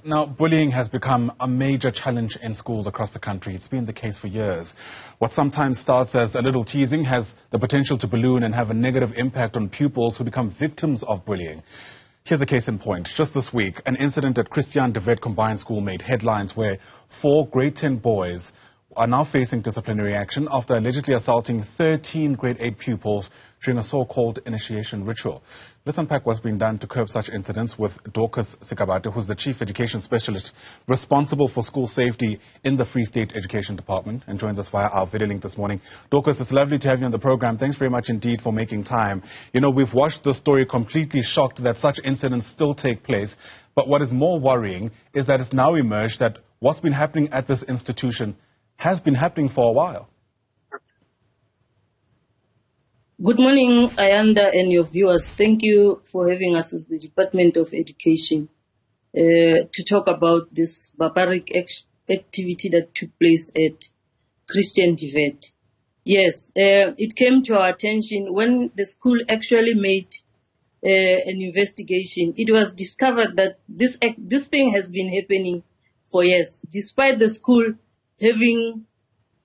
Now, bullying has become a major challenge in schools across the country. It's been the case for years. What sometimes starts as a little teasing has the potential to balloon and have a negative impact on pupils who become victims of bullying. Here's a case in point. Just this week, an incident at Christiaan Combined School made headlines where 4 grade 10 boys are now facing disciplinary action after allegedly assaulting 13 grade 8 pupils during a so-called initiation ritual. Let's unpack what's been done to curb such incidents with Dorcas Sekabate, who's the Chief Education Specialist responsible for school safety in the Free State Education Department, and joins us via our video link this morning. Dorcas, it's lovely to have you on the program. Thanks very much indeed for making time. You know, we've watched the story completely shocked that such incidents still take place, but what is more worrying is that it's now emerged that what's been happening at this institution has been happening for a while. Good morning, Ayanda and your viewers. Thank you for having us as the Department of Education to talk about this barbaric activity that took place at Christiaan. Yes, it came to our attention when the school actually made an investigation. It was discovered that this thing has been happening for years, despite the school having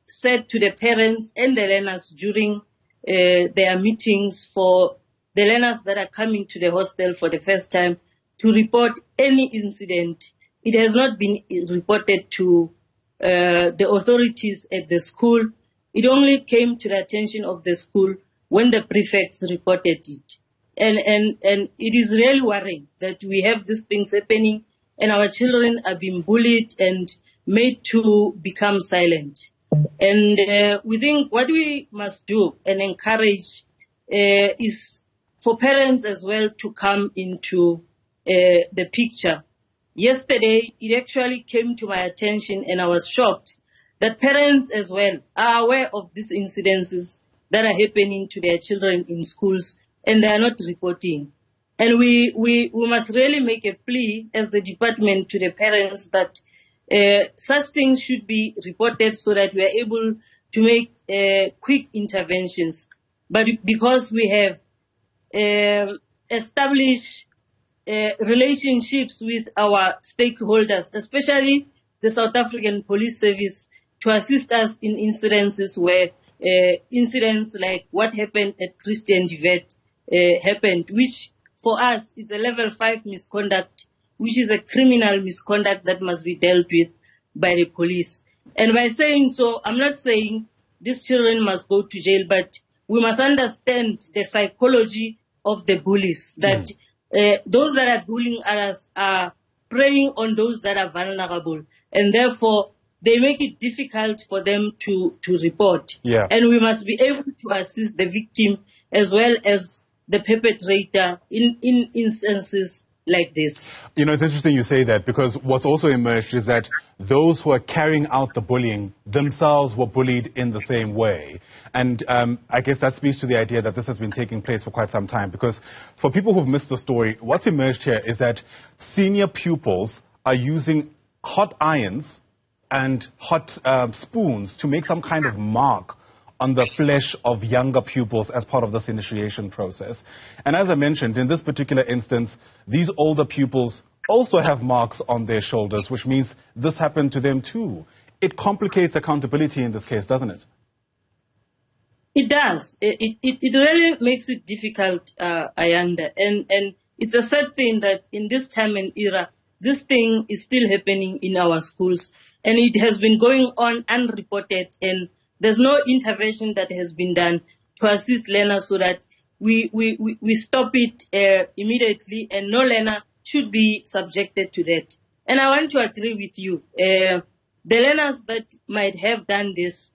said to the parents and the learners during their meetings for the learners that are coming to the hostel for the first time to report any incident. It has not been reported to the authorities at the school. It only came to the attention of the school when the prefects reported it. And it is really worrying that we have these things happening and our children are being bullied and made to become silent. And we think what we must do and encourage is for parents as well to come into the picture. Yesterday, it actually came to my attention and I was shocked that parents as well are aware of these incidences that are happening to their children in schools and they are not reporting. And we must really make a plea as the department to the parents that such things should be reported so that we are able to make quick interventions. But because we have established relationships with our stakeholders, especially the South African Police Service, to assist us in incidences where incidents like what happened at Christiaan happened, which for us is a level 5 misconduct, which is a criminal misconduct that must be dealt with by the police. And by saying so, I'm not saying these children must go to jail, but we must understand the psychology of the bullies, that those that are bullying others are preying on those that are vulnerable, and therefore they make it difficult for them to report. Yeah. And we must be able to assist the victim as well as the perpetrator in instances like this. You know, it's interesting you say that, because what's also emerged is that those who are carrying out the bullying themselves were bullied in the same way. And I guess that speaks to the idea that this has been taking place for quite some time, because for people who've missed the story, what's emerged here is that senior pupils are using hot irons and hot spoons to make some kind of mark on the flesh of younger pupils as part of this initiation process. And as I mentioned, in this particular instance, these older pupils also have marks on their shoulders, which means this happened to them too. It complicates accountability in this case, doesn't it? It does. It really makes it difficult, Ayanda. And it's a sad thing that in this time and era, this thing is still happening in our schools. And it has been going on unreported, and there's no intervention that has been done to assist learners so that we stop it immediately, and no learner should be subjected to that. And I want to agree with you. The learners that might have done this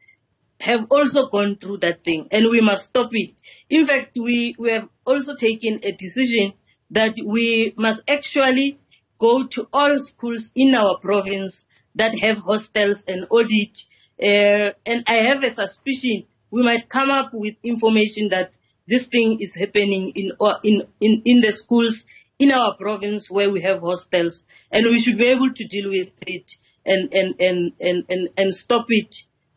have also gone through that thing, and we must stop it. In fact, we have also taken a decision that we must actually go to all schools in our province that have hostels and audit. And I have a suspicion we might come up with information that this thing is happening in the schools in our province where we have hostels, and we should be able to deal with it and stop it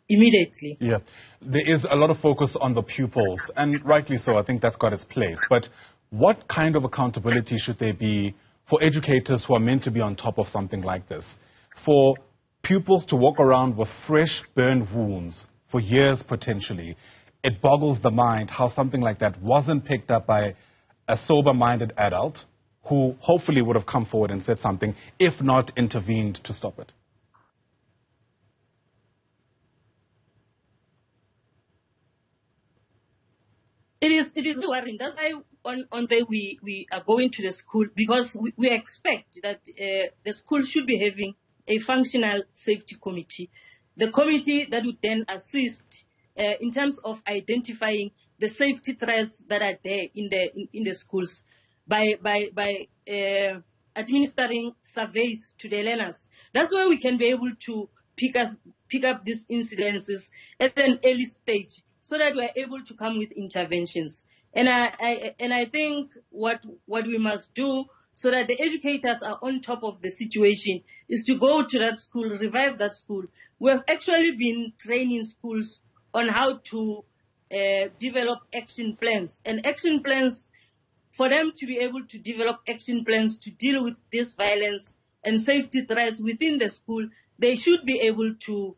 immediately. Yeah, there is a lot of focus on the pupils, and rightly so. I think that's got its place. But what kind of accountability should there be for educators who are meant to be on top of something like this, for pupils to walk around with fresh burned wounds for years potentially, it boggles the mind how something like that wasn't picked up by a sober-minded adult who hopefully would have come forward and said something, if not intervened to stop it. It is worrying. That's why on the we are going to the school, because we expect that the school should be having a functional safety committee. The committee that would then assist in terms of identifying the safety threats that are there in the schools by administering surveys to the learners. That's why we can be able to pick up these incidences at an early stage, so that we're able to come with interventions. And I think what we must do, so that the educators are on top of the situation, is to go to that school, revive that school. We have actually been training schools on how to develop action plans. And action plans, for them to be able to develop action plans to deal with this violence and safety threats within the school, they should be able to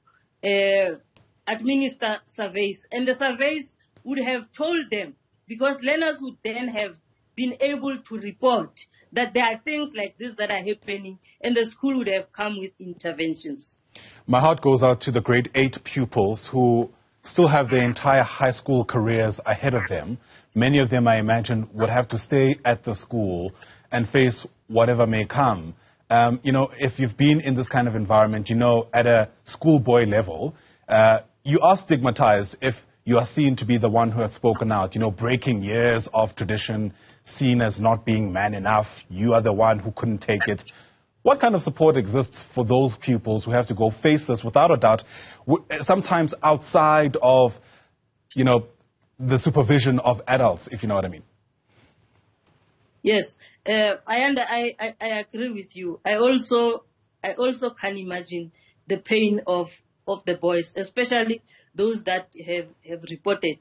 administer surveys. And the surveys would have told them, because learners would then have been able to report that there are things like this that are happening, and the school would have come with interventions. My heart goes out to the grade 8 pupils who still have their entire high school careers ahead of them. Many of them, I imagine, would have to stay at the school and face whatever may come. If you've been in this kind of environment, at a schoolboy level, you are stigmatized if you are seen to be the one who has spoken out, breaking years of tradition, seen as not being man enough. You are the one who couldn't take it. What kind of support exists for those pupils who have to go face this, without a doubt, sometimes outside of, the supervision of adults, if you know what I mean? Yes, I agree with you. I also can imagine the pain of the boys, especially those that have reported.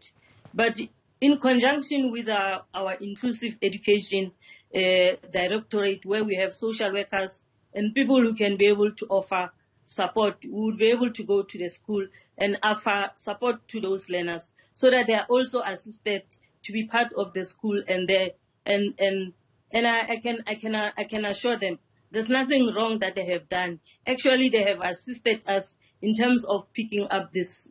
But in conjunction with our inclusive education directorate, where we have social workers and people who can be able to offer support, we would be able to go to the school and offer support to those learners, so that they are also assisted to be part of the school. And I can assure them there's nothing wrong that they have done. Actually, they have assisted us in terms of picking up this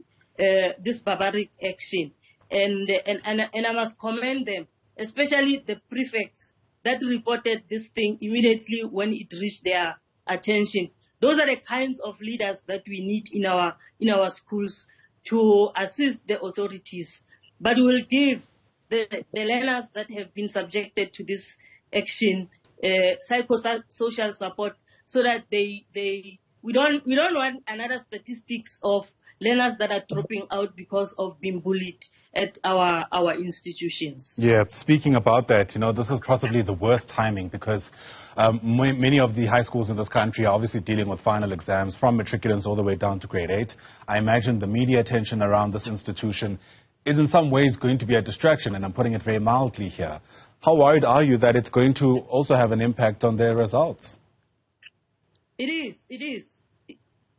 barbaric action, and I must commend them, especially the prefects that reported this thing immediately when it reached their attention. Those are the kinds of leaders that we need in our schools to assist the authorities. But we will give the learners that have been subjected to this action psychosocial support, so that we don't want another statistics of learners that are dropping out because of being bullied at our institutions. Yeah, speaking about that, this is possibly the worst timing, because many of the high schools in this country are obviously dealing with final exams, from matriculants all the way down to grade 8. I imagine the media attention around this institution is in some ways going to be a distraction, and I'm putting it very mildly here. How worried are you that it's going to also have an impact on their results? It is.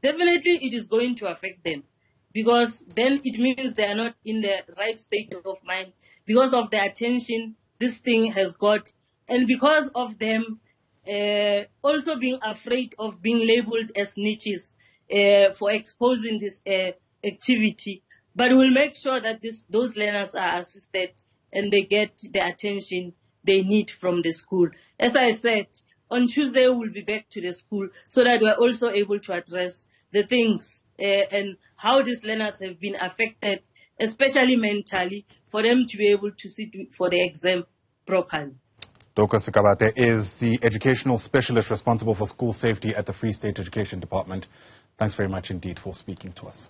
Definitely it is going to affect them, because then it means they are not in the right state of mind because of the attention this thing has got, and because of them also being afraid of being labeled as niches for exposing this activity. But we'll make sure that those learners are assisted and they get the attention they need from the school. As I said, on Tuesday we'll be back to the school, so that we're also able to address the things and how these learners have been affected, especially mentally, for them to be able to sit for the exam properly. Dorcas Sekabate is the educational specialist responsible for school safety at the Free State Education Department. Thanks very much indeed for speaking to us.